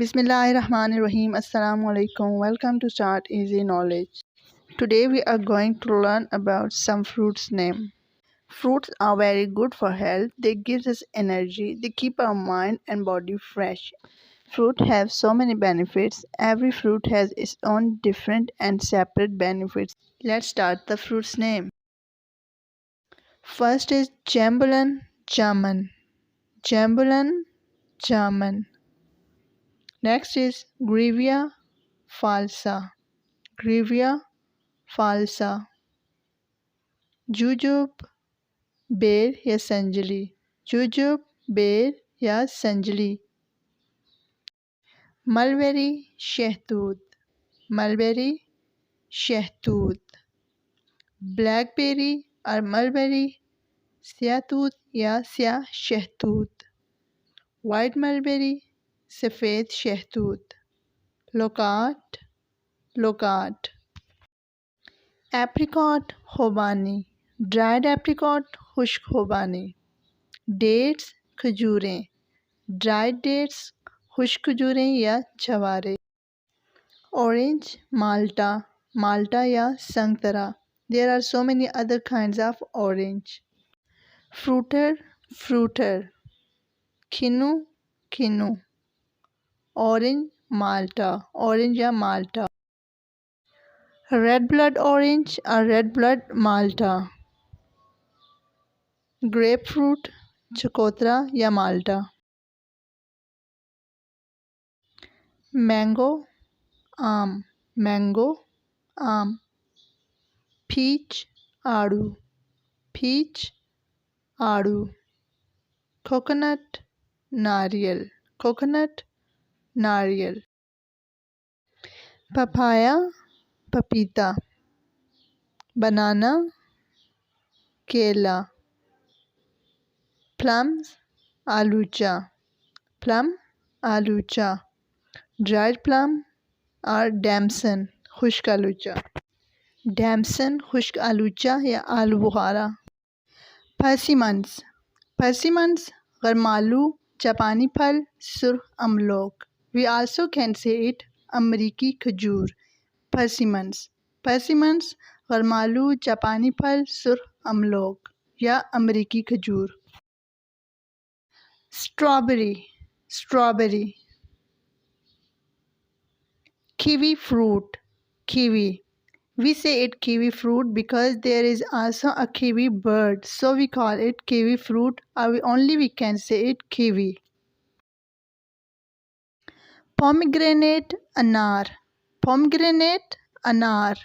Bismillahirrahmanirrahim. Assalamu alaikum. Welcome to Start Easy Knowledge. Today we are going to learn about some fruits name. Fruits are very good for health. They give us energy. They keep our mind and body fresh. Fruit have so many benefits. Every fruit has its own different and separate benefits. Let's start the fruits name. First is jambulan jamun. Jambulan jamun. Next is Grevia falsa. Grevia falsa. Jujube बेर या Sanjali. Jujube बेर या Sanjali. Mulberry शहतूत. Mulberry शहतूत. Blackberry और mulberry स्याहतूत या स्याह शहतूत. White mulberry सफ़ेद शहतूत. Loquat loquat. Apricot खुबानी. Dried apricot खुश्क खुबानी. Dates खजूरें. Dried dates खुश्क खजूरें या छवारे. Orange malta. Malta या संतरा. There are so many other kinds of orange. Fruiter fruiter. Khinu khinu. Orange malta. Orange या malta. Red blood orange or red blood malta. Grapefruit चकोतरा या माल्टा. Mango आम. Mango आम. Peach आड़ू. Peach आड़ू. Coconut नारियल. Coconut नारियल. Papaya पपीता. Banana केला. Plums आलूचा. Plum आलूचा. Dried plum और damson खुश्क आलूचा. Damson खुश्क आलूचा या आलू बुखारा. Persimmons. Persimmons गरमालू जापानी फल सुर्ख अमलोक. We also can say it अमरीकी खजूर. Persimmons. Persimmons गरमालू जापानी फल सुर्ख अमलोक या अमरीकी खजूर. Strawberry. Strawberry. Kiwi fruit. Kiwi. We say it kiwi fruit because there is also a kiwi bird, so we call it kiwi fruit, or we can say it kiwi. Pomegranate annar. Pomegranate annar.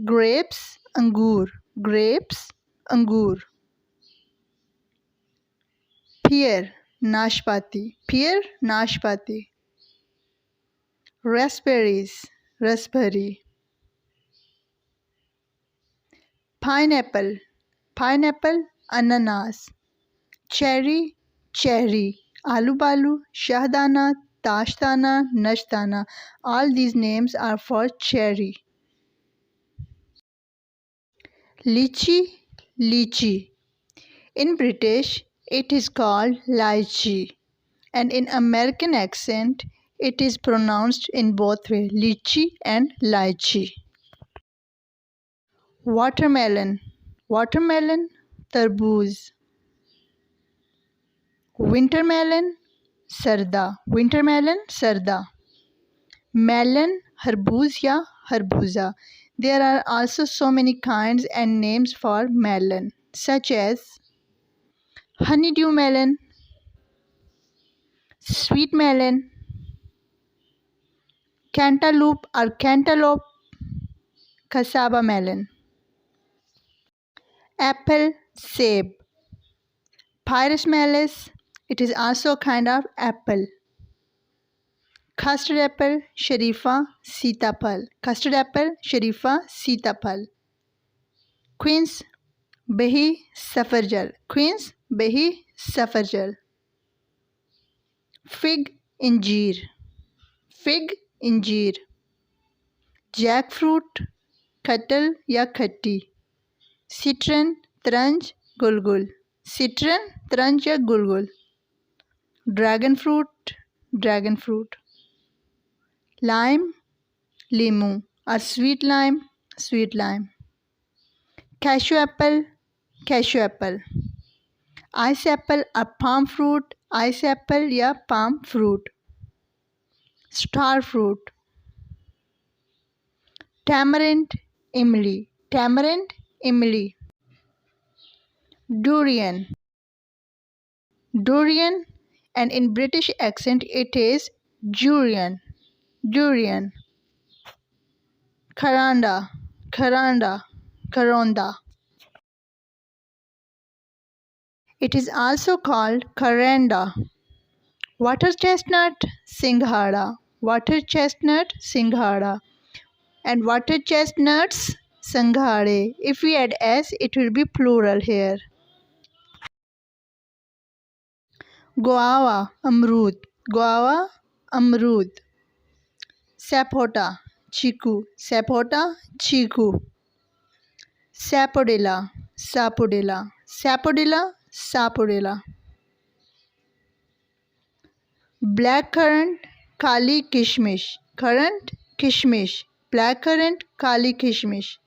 Grapes अंगूर. Grapes अंगूर. Pear नाशपाती. Pear नाशपाती. Raspberries raspberry. Pineapple. Pineapple ananaas. Cherry cherry. Aloo balu, shahdana, tashdana, nashdana. All these names are for cherry. Lychee lychee. In British it is called lychee, and in American accent it is pronounced in both ways, lychee and lychee. Watermelon. Watermelon tarbooz. Wintermelon sarda. Wintermelon sarda. Melon खरबूज या खरबूजा. There are also so many kinds and names for melon, such as honeydew melon, sweet melon, cantaloupe or cantaloupe, cassava melon. Apple seb. Pyrus malis, it is also a kind of apple. Custard apple sharifa sitapal. Custard apple sharifa sitapal. Queen's behi safarjal. Queen's behi safarjal. Fig injeer. Fig injeer. Jackfruit कटल या खट्टी. Citron तरंज गुलगुल. Citron तरंज या गुलगुल. Dragon fruit dragon fruit. Lime, limu or sweet lime, sweet lime. Cashew apple, cashew apple. Ice apple or palm fruit, ice apple या palm fruit. Star fruit. Tamarind, imli, tamarind, imli. Durian, durian, and in British accent it is durian, durian. Karanda, karanda, karonda. It is also called karanda. Water chestnut, singhara, water chestnut, singhara. And water chestnuts, sanghare. If we add s, it will be plural here. Guava, amrud, guava, amrud. Sapota, chiku, sapota, chiku. Sapodilla, sapodilla, sapodilla, sapodilla. Blackcurrant, kali kishmish, currant, kishmish. Blackcurrant, kali kishmish.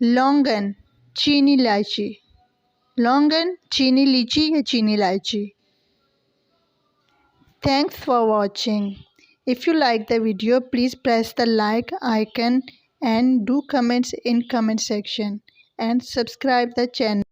Longan, chini lychee. Longan, chini lychee या chini lychee. Thanks for watching. If you like the video, please press the like icon and do comments in comment section and subscribe the channel.